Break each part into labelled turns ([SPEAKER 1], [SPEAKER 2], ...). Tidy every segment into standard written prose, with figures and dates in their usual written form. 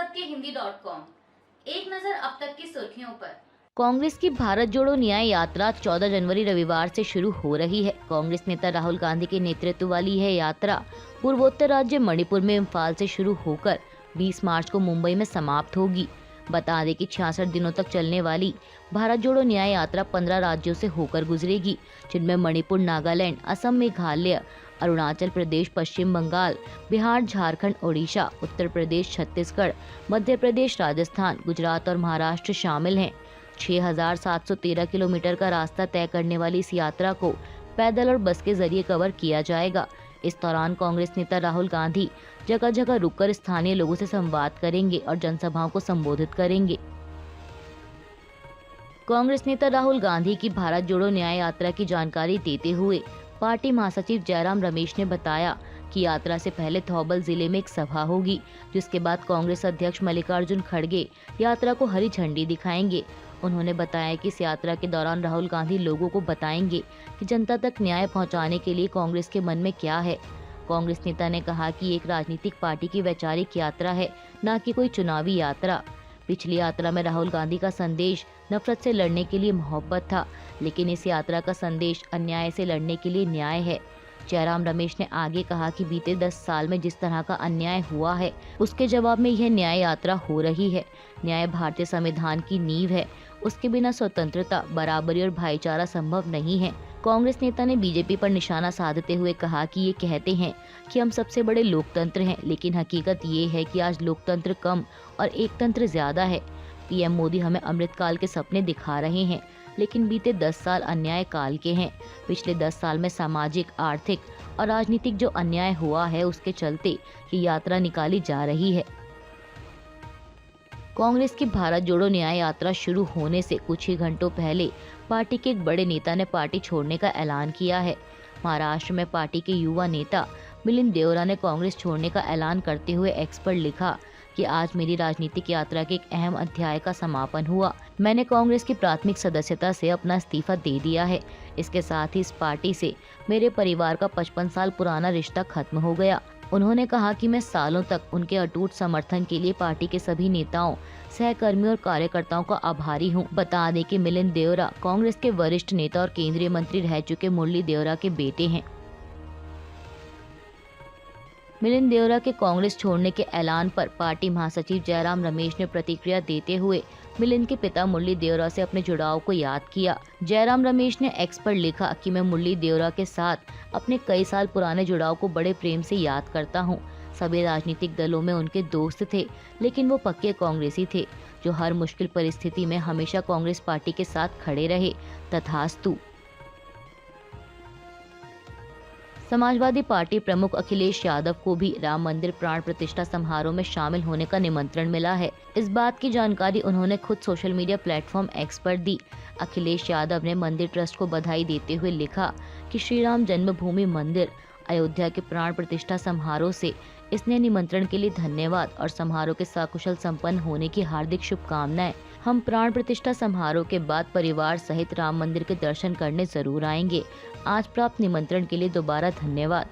[SPEAKER 1] सबके हिंदी.com। एक नजर अब तक की सुर्खियों पर।
[SPEAKER 2] कांग्रेस की भारत जोड़ो न्याय यात्रा 14 जनवरी रविवार से शुरू हो रही है। कांग्रेस नेता राहुल गांधी के नेतृत्व वाली यह यात्रा पूर्वोत्तर राज्य मणिपुर में इम्फाल से शुरू होकर 20 मार्च को मुंबई में समाप्त होगी। बता दें कि 66 दिनों तक चलने वाली भारत जोड़ो न्याय यात्रा 15 राज्यों से होकर गुजरेगी, जिनमें मणिपुर, नागालैंड, असम, मेघालय, अरुणाचल प्रदेश, पश्चिम बंगाल, बिहार, झारखंड, ओडिशा, उत्तर प्रदेश, छत्तीसगढ़, मध्य प्रदेश, राजस्थान, गुजरात और महाराष्ट्र शामिल हैं। 6,713 किलोमीटर का रास्ता तय करने वाली इस यात्रा को पैदल और बस के जरिए कवर किया जाएगा। इस दौरान कांग्रेस नेता राहुल गांधी जगह जगह रुककर स्थानीय लोगों से संवाद करेंगे और जनसभाओं को संबोधित करेंगे। कांग्रेस नेता राहुल गांधी की भारत जोड़ो न्याय यात्रा की जानकारी देते हुए पार्टी महासचिव जयराम रमेश ने बताया कि यात्रा से पहले थौबल जिले में एक सभा होगी, जिसके बाद कांग्रेस अध्यक्ष मल्लिकार्जुन खड़गे यात्रा को हरी झंडी दिखाएंगे। उन्होंने बताया कि इस यात्रा के दौरान राहुल गांधी लोगों को बताएंगे कि जनता तक न्याय पहुंचाने के लिए कांग्रेस के मन में क्या है। कांग्रेस नेता ने कहा कि एक राजनीतिक पार्टी की वैचारिक यात्रा है, न कि कोई चुनावी यात्रा। पिछली यात्रा में राहुल गांधी का संदेश नफरत से लड़ने के लिए मोहब्बत था, लेकिन इस यात्रा का संदेश अन्याय से लड़ने के लिए न्याय है। जयराम रमेश ने आगे कहा कि बीते 10 साल में जिस तरह का अन्याय हुआ है, उसके जवाब में यह न्याय यात्रा हो रही है। न्याय भारतीय संविधान की नींव है, उसके बिना स्वतंत्रता, बराबरी और भाईचारा संभव नहीं है। कांग्रेस नेता ने बीजेपी पर निशाना साधते हुए कहा कि ये कहते हैं कि हम सबसे बड़े लोकतंत्र हैं, लेकिन हकीकत ये है कि आज लोकतंत्र कम और एकतंत्र ज्यादा है। पीएम मोदी हमें अमृतकाल के सपने दिखा रहे हैं, लेकिन बीते 10 साल अन्याय काल के हैं। पिछले 10 साल में सामाजिक, आर्थिक और राजनीतिक जो अन्याय हुआ है, उसके चलते ये यात्रा निकाली जा रही है। कांग्रेस की भारत जोड़ो न्याय यात्रा शुरू होने से कुछ ही घंटों पहले पार्टी के एक बड़े नेता ने पार्टी छोड़ने का ऐलान किया है। महाराष्ट्र में पार्टी के युवा नेता मिलिंद देवरा ने कांग्रेस छोड़ने का ऐलान करते हुए एक्स पर लिखा कि आज मेरी राजनीतिक यात्रा के एक अहम अध्याय का समापन हुआ। मैंने कांग्रेस की प्राथमिक सदस्यता से अपना इस्तीफा दे दिया है। इसके साथ ही इस पार्टी से मेरे परिवार का 55 साल पुराना रिश्ता खत्म हो गया। उन्होंने कहा कि मैं सालों तक उनके अटूट समर्थन के लिए पार्टी के सभी नेताओं, सहकर्मियों और कार्यकर्ताओं का आभारी हूं। बता दें कि मिलिंद देवरा कांग्रेस के वरिष्ठ नेता और केंद्रीय मंत्री रह चुके मुरली देवरा के बेटे हैं। मिलिंद देवरा के कांग्रेस छोड़ने के ऐलान पर पार्टी महासचिव जयराम रमेश ने प्रतिक्रिया देते हुए मिलिंद के पिता मुरली देवरा से अपने जुड़ाव को याद किया। जयराम रमेश ने एक्स पर लिखा कि मैं मुरली देवरा के साथ अपने कई साल पुराने जुड़ाव को बड़े प्रेम से याद करता हूं। सभी राजनीतिक दलों में उनके दोस्त थे, लेकिन वो पक्के कांग्रेसी थे, जो हर मुश्किल परिस्थिति में हमेशा कांग्रेस पार्टी के साथ खड़े रहे। तथास्तु। समाजवादी पार्टी प्रमुख अखिलेश यादव को भी राम मंदिर प्राण प्रतिष्ठा समारोह में शामिल होने का निमंत्रण मिला है। इस बात की जानकारी उन्होंने खुद सोशल मीडिया प्लेटफॉर्म एक्स पर दी। अखिलेश यादव ने मंदिर ट्रस्ट को बधाई देते हुए लिखा कि श्री राम जन्मभूमि मंदिर अयोध्या के प्राण प्रतिष्ठा समारोह से इसने निमंत्रण के लिए धन्यवाद और समारोह के सकुशल संपन्न होने की हार्दिक शुभकामनाएं। हम प्राण प्रतिष्ठा समारोह के बाद परिवार सहित राम मंदिर के दर्शन करने जरूर आएंगे। आज प्राप्त निमंत्रण के लिए दोबारा धन्यवाद।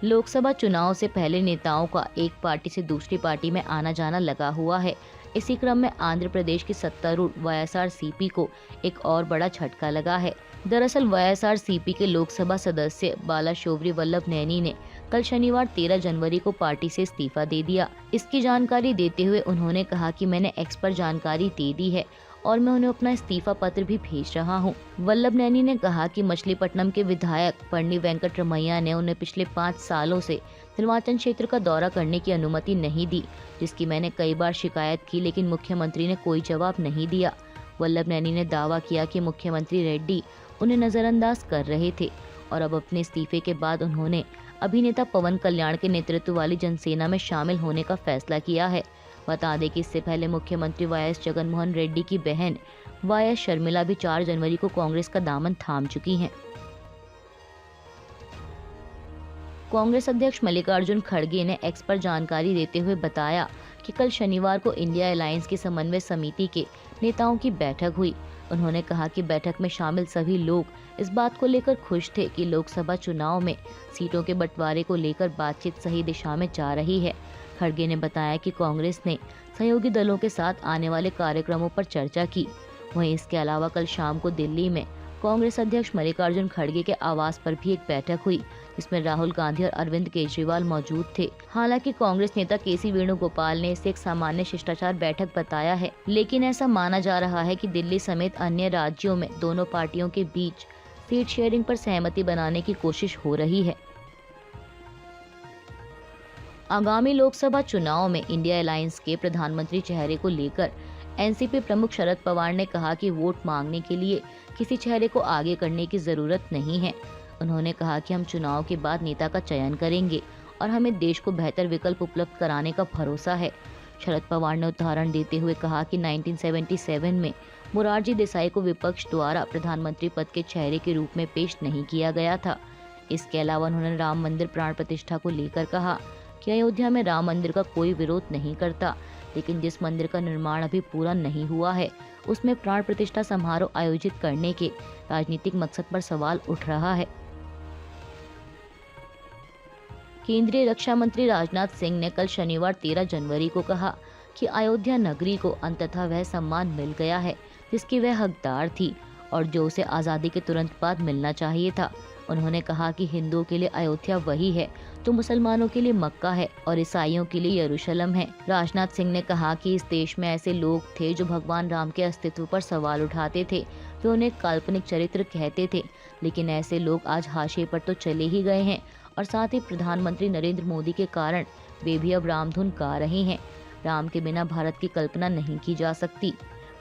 [SPEAKER 2] लोकसभा चुनाव से पहले नेताओं का एक पार्टी से दूसरी पार्टी में आना जाना लगा हुआ है। इसी क्रम में आंध्र प्रदेश की सत्तारूढ़ वाईएसआरसीपी को एक और बड़ा झटका लगा है। दरअसल वाईएसआरसीपी के लोकसभा सदस्य बालाशौरी वल्लभ नैनी ने कल शनिवार 13 जनवरी को पार्टी से इस्तीफा दे दिया। इसकी जानकारी देते हुए उन्होंने कहा कि मैंने एक्स पर जानकारी दे दी है और मैं उन्हें अपना इस्तीफा पत्र भी भेज रहा हूं। वल्लभ नैनी ने कहा कि मछलीपट्टनम के विधायक पन्नी वेंकट रमैया ने उन्हें पिछले 5 सालों से निर्वाचन क्षेत्र का दौरा करने की अनुमति नहीं दी, जिसकी मैंने कई बार शिकायत की, लेकिन मुख्यमंत्री ने कोई जवाब नहीं दिया। वल्लभ नैनी ने दावा किया कि मुख्यमंत्री रेड्डी उन्हें नजरअंदाज कर रहे थे और अब अपने इस्तीफे के बाद उन्होंने अभिनेता पवन कल्याण के नेतृत्व वाली जनसेना में शामिल होने का फैसला किया है। बता दें कि इससे पहले मुख्यमंत्री वाईएस जगनमोहन रेड्डी की बहन वाईएस शर्मिला भी 4 जनवरी को कांग्रेस का दामन थाम चुकी हैं। कांग्रेस अध्यक्ष मल्लिकार्जुन खड़गे ने एक्स पर जानकारी देते हुए बताया कि कल शनिवार को इंडिया अलायंस की समन्वय समिति के नेताओं की बैठक हुई। उन्होंने कहा कि बैठक में शामिल सभी लोग इस बात को लेकर खुश थे कि लोकसभा चुनाव में सीटों के बंटवारे को लेकर बातचीत सही दिशा में जा रही है। खड़गे ने बताया कि कांग्रेस ने सहयोगी दलों के साथ आने वाले कार्यक्रमों पर चर्चा की। वहीं इसके अलावा कल शाम को दिल्ली में कांग्रेस अध्यक्ष मल्लिकार्जुन खड़गे के आवास पर भी एक बैठक हुई, जिसमें राहुल गांधी और अरविंद केजरीवाल मौजूद थे। हालांकि कांग्रेस नेता केसी वेणुगोपाल ने इसे एक सामान्य शिष्टाचार बैठक बताया है, लेकिन ऐसा माना जा रहा है कि दिल्ली समेत अन्य राज्यों में दोनों पार्टियों के बीच सीट शेयरिंग पर सहमति बनाने की कोशिश हो रही है। आगामी लोकसभा चुनाव में इंडिया अलायंस के प्रधानमंत्री चेहरे को लेकर एनसीपी प्रमुख शरद पवार ने कहा कि वोट मांगने के लिए किसी चेहरे को आगे करने की जरूरत नहीं है। उन्होंने कहा कि हम चुनाव के बाद नेता का चयन करेंगे और हमें देश को बेहतर विकल्प उपलब्ध कराने का भरोसा है। शरद पवार ने उदाहरण देते हुए कहा कि 1977 में मोरारजी देसाई को विपक्ष द्वारा प्रधानमंत्री पद के चेहरे के रूप में पेश नहीं किया गया था। इसके अलावा उन्होंने राम मंदिर प्राण प्रतिष्ठा को लेकर कहा कि अयोध्या में राम मंदिर का कोई विरोध नहीं करता, लेकिन जिस मंदिर का निर्माण अभी पूरा नहीं हुआ है उसमें प्राण प्रतिष्ठा समारोह आयोजित करने के राजनीतिक मकसद पर सवाल उठ रहा है। केंद्रीय रक्षा मंत्री राजनाथ सिंह ने कल शनिवार 13 जनवरी को कहा कि अयोध्या नगरी को अंततः वह सम्मान मिल गया है जिसकी वह हकदार थी और जो उसे आज़ादी के तुरंत बाद मिलना चाहिए था। उन्होंने कहा कि हिंदुओं के लिए अयोध्या वही है तो मुसलमानों के लिए मक्का है और ईसाइयों के लिए यरूशलेम है। राजनाथ सिंह ने कहा कि इस देश में ऐसे लोग थे जो भगवान राम के अस्तित्व पर सवाल उठाते थे, वे उन्हें काल्पनिक चरित्र कहते थे, लेकिन ऐसे लोग आज हाशिए पर तो चले ही गए हैं और साथ ही प्रधानमंत्री नरेंद्र मोदी के कारण वे भी अब रामधुन गा रहे हैं। राम के बिना भारत की कल्पना नहीं की जा सकती।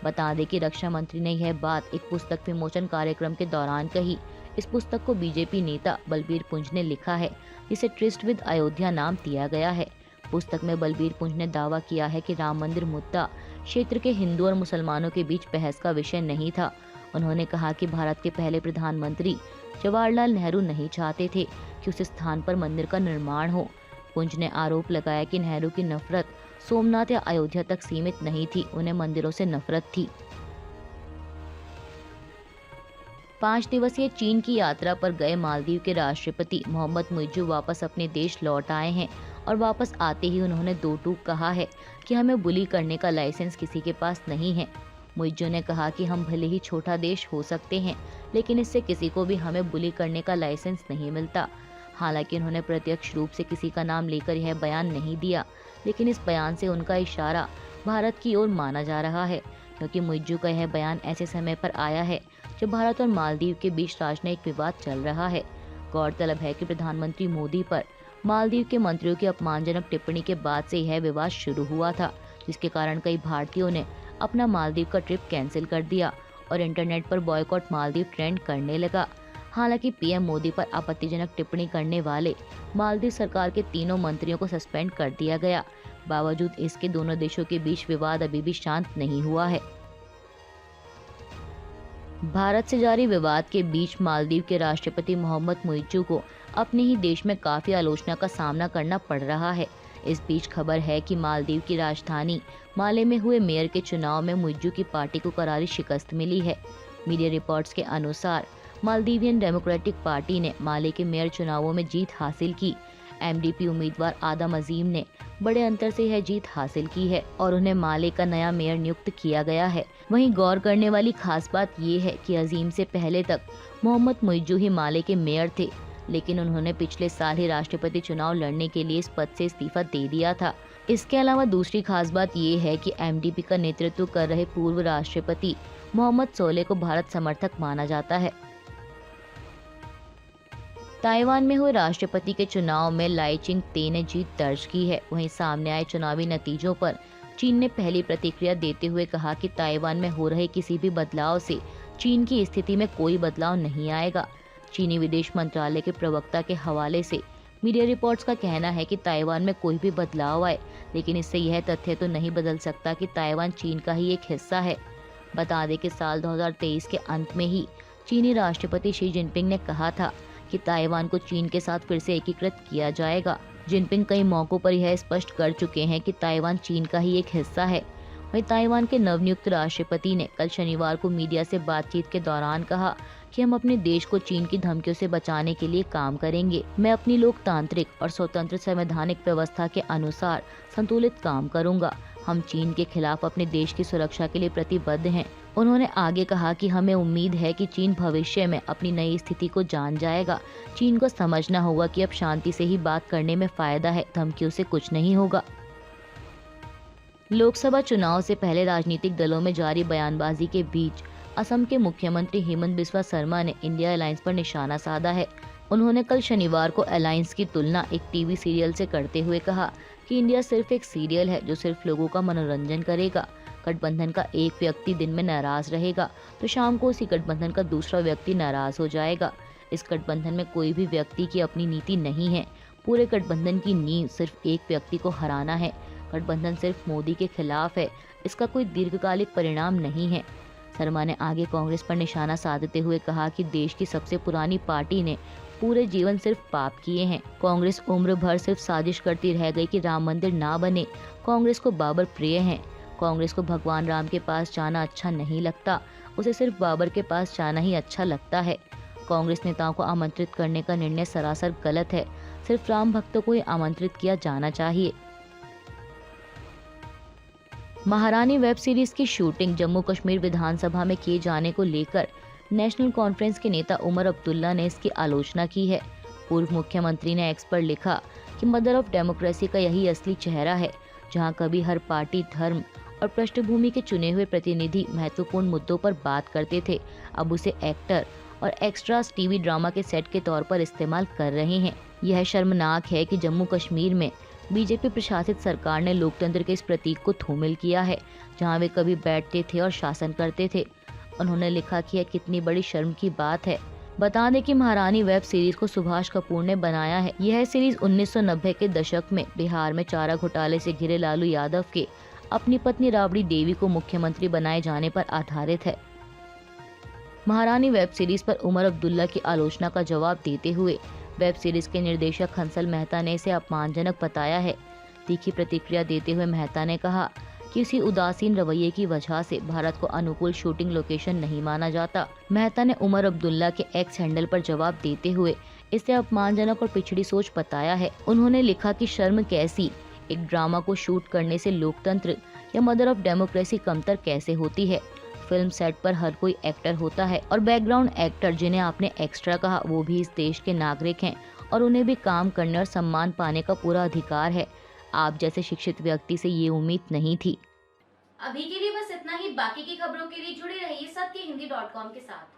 [SPEAKER 2] बता दें कि रक्षा मंत्री ने यह बात एक पुस्तक विमोचन कार्यक्रम के दौरान कही। इस पुस्तक को बीजेपी नेता बलबीर पुंज ने लिखा है, जिसे ट्रिस्ट विद अयोध्या नाम दिया गया है। पुस्तक में बलबीर पुंज ने दावा किया है कि राम मंदिर मुद्दा क्षेत्र के हिंदू और मुसलमानों के बीच बहस का विषय नहीं था। उन्होंने कहा कि भारत के पहले प्रधानमंत्री जवाहरलाल नेहरू नहीं चाहते थे कि उस स्थान पर मंदिर का निर्माण हो। पुंज ने आरोप लगाया कि नेहरू की नफरत सोमनाथ या अयोध्या तक सीमित नहीं थी, उन्हें मंदिरों से नफरत थी। 5 दिवसीय चीन की यात्रा पर गए मालदीव के राष्ट्रपति मोहम्मद मुइज्जू वापस अपने देश लौट आए हैं और वापस आते ही उन्होंने दो टूक कहा है कि हमें बुली करने का लाइसेंस किसी के पास नहीं है। मुइज्जू ने कहा कि हम भले ही छोटा देश हो सकते हैं, लेकिन इससे किसी को भी हमें बुली करने का लाइसेंस नहीं मिलता। हालांकि उन्होंने प्रत्यक्ष रूप से किसी का नाम लेकर यह बयान नहीं दिया, लेकिन इस बयान से उनका इशारा भारत की ओर माना जा रहा है, क्योंकि मुइज्जू का यह बयान ऐसे समय पर आया है जब भारत और मालदीव के बीच राजनयिक विवाद चल रहा है। गौरतलब है कि प्रधानमंत्री मोदी पर मालदीव के मंत्रियों की अपमानजनक टिप्पणी के बाद से यह विवाद शुरू हुआ था, जिसके कारण कई भारतीयों ने अपना मालदीव का ट्रिप कैंसिल कर दिया और इंटरनेट पर बॉयकॉट मालदीव ट्रेंड करने लगा। हालांकि पीएम मोदी पर आपत्तिजनक टिप्पणी करने वाले मालदीव सरकार के तीनों मंत्रियों को सस्पेंड कर दिया गया। बावजूद इसके दोनों देशों के बीच विवाद अभी भी शांत नहीं हुआ है। भारत से जारी विवाद के बीच मालदीव के राष्ट्रपति मोहम्मद मुइज्जू को अपने ही देश में काफी आलोचना का सामना करना पड़ रहा है। इस बीच खबर है कि मालदीव की राजधानी माले में हुए मेयर के चुनाव में मुइज्जू की पार्टी को करारी शिकस्त मिली है। मीडिया रिपोर्ट्स के अनुसार मालदीवियन डेमोक्रेटिक पार्टी ने माले के मेयर चुनावों में जीत हासिल की। एमडीपी उम्मीदवार आदम अजीम ने बड़े अंतर से यह जीत हासिल की है और उन्हें माले का नया मेयर नियुक्त किया गया है। वहीं गौर करने वाली खास बात ये है कि अजीम से पहले तक मोहम्मद मुइज्जू ही माले के मेयर थे, लेकिन उन्होंने पिछले साल ही राष्ट्रपति चुनाव लड़ने के लिए इस पद से इस्तीफा दे दिया था। इसके अलावा दूसरी खास बात ये है कि एमडीपी का नेतृत्व कर रहे पूर्व राष्ट्रपति मोहम्मद सोलेह को भारत समर्थक माना जाता है। ताइवान में हुए राष्ट्रपति के चुनाव में लाई चिंग-ते ने जीत दर्ज की है। वहीं सामने आए चुनावी नतीजों पर चीन ने पहली प्रतिक्रिया देते हुए कहा कि ताइवान में हो रहे किसी भी बदलाव से चीन की स्थिति में कोई बदलाव नहीं आएगा। चीनी विदेश मंत्रालय के प्रवक्ता के हवाले से मीडिया रिपोर्ट्स का कहना है कि ताइवान में कोई भी बदलाव आए, लेकिन इससे यह तथ्य तो नहीं बदल सकता कि ताइवान चीन का ही एक हिस्सा है। बता दें कि साल 2023 के अंत में ही चीनी राष्ट्रपति शी जिनपिंग ने कहा था कि ताइवान को चीन के साथ फिर से एकीकृत किया जाएगा। जिनपिंग कई मौकों पर यह स्पष्ट कर चुके हैं कि ताइवान चीन का ही एक हिस्सा है। वहीं ताइवान के नवनियुक्त राष्ट्रपति ने कल शनिवार को मीडिया से बातचीत के दौरान कहा कि हम अपने देश को चीन की धमकियों से बचाने के लिए काम करेंगे। मैं अपनी लोकतांत्रिक और स्वतंत्र संवैधानिक व्यवस्था के अनुसार संतुलित काम करूंगा। हम चीन के खिलाफ अपने देश की सुरक्षा के लिए प्रतिबद्ध हैं। उन्होंने आगे कहा कि हमें उम्मीद है कि चीन भविष्य में अपनी नई स्थिति को जान जाएगा। चीन को समझना होगा कि अब शांति से ही बात करने में फायदा है, धमकियों से कुछ नहीं होगा। लोकसभा चुनाव से पहले राजनीतिक दलों में जारी बयानबाजी के बीच असम के मुख्यमंत्री हेमंत बिस्वा शर्मा ने इंडिया अलायंस पर निशाना साधा है। उन्होंने कल शनिवार को अलायंस की तुलना एक टीवी सीरियल से करते हुए कहा कि इंडिया सिर्फ एक सीरियल है जो सिर्फ लोगों का मनोरंजन करेगा। गठबंधन का एक व्यक्ति दिन में नाराज रहेगा तो शाम को उसी गठबंधन का दूसरा व्यक्ति नाराज हो जाएगा। इस गठबंधन में कोई भी व्यक्ति की अपनी नीति नहीं है। पूरे गठबंधन की नींव सिर्फ एक व्यक्ति को हराना है। गठबंधन सिर्फ मोदी के खिलाफ है, इसका कोई दीर्घकालिक परिणाम नहीं है। शर्मा ने आगे कांग्रेस पर निशाना साधते हुए कहा कि देश की सबसे पुरानी पार्टी ने पूरे जीवन सिर्फ पाप किए हैं। कांग्रेस उम्र भर सिर्फ साजिश करती रह गई कि राम मंदिर ना बने। कांग्रेस को बाबर प्रिय हैं। कांग्रेस को भगवान राम के पास जाना अच्छा नहीं लगता, उसे सिर्फ बाबर के पास जाना ही अच्छा लगता है। कांग्रेस नेताओं को आमंत्रित करने का निर्णय सरासर गलत है। सिर्फ राम भक्तों को ही आमंत्रित किया जाना चाहिए। महारानी वेब सीरीज की शूटिंग जम्मू कश्मीर विधानसभा में किए जाने को लेकर नेशनल कॉन्फ्रेंस के नेता उमर अब्दुल्ला ने इसकी आलोचना की है। पूर्व मुख्यमंत्री ने एक्स पर लिखा कि मदर ऑफ डेमोक्रेसी का यही असली चेहरा है, जहां कभी हर पार्टी, धर्म और पृष्ठभूमि के चुने हुए प्रतिनिधि महत्वपूर्ण मुद्दों पर बात करते थे, अब उसे एक्टर और एक्स्ट्रास टीवी ड्रामा के सेट के तौर पर इस्तेमाल कर रहे हैं। यह शर्मनाक है कि जम्मू कश्मीर में बीजेपी प्रशासित सरकार ने लोकतंत्र के इस प्रतीक को धूमिल किया है, जहां वे कभी बैठते थे और शासन करते थे। उन्होंने लिखा कि यह कितनी बड़ी शर्म की बात है। बता दें कि महारानी वेब सीरीज को सुभाष कपूर ने बनाया है। यह सीरीज 1990 के दशक में बिहार में चारा घोटाले से घिरे लालू यादव के अपनी पत्नी राबड़ी देवी को मुख्यमंत्री बनाए जाने पर आधारित है। महारानी वेब सीरीज पर उमर अब्दुल्ला की आलोचना का जवाब देते हुए वेब सीरीज के निर्देशक हंसल मेहता ने इसे अपमानजनक बताया है। तीखी प्रतिक्रिया देते हुए मेहता ने कहा कि इसी उदासीन रवैये की वजह से भारत को अनुकूल शूटिंग लोकेशन नहीं माना जाता। मेहता ने उमर अब्दुल्ला के एक्स हैंडल पर जवाब देते हुए इसे अपमानजनक और पिछड़ी सोच बताया है। उन्होंने लिखा कि शर्म कैसी, एक ड्रामा को शूट करने से लोकतंत्र या मदर ऑफ डेमोक्रेसी कमतर कैसे होती है। फिल्म सेट पर हर कोई एक्टर होता है और बैकग्राउंड एक्टर, जिन्हें आपने एक्स्ट्रा कहा, वो भी इस देश के नागरिक हैं और उन्हें भी काम करने और सम्मान पाने का पूरा अधिकार है। आप जैसे शिक्षित व्यक्ति से ये उम्मीद नहीं थी।
[SPEAKER 1] अभी के लिए बस इतना ही। बाकी की खबरों के लिए जुड़े रहिए सत्यहिंदी.com के साथ।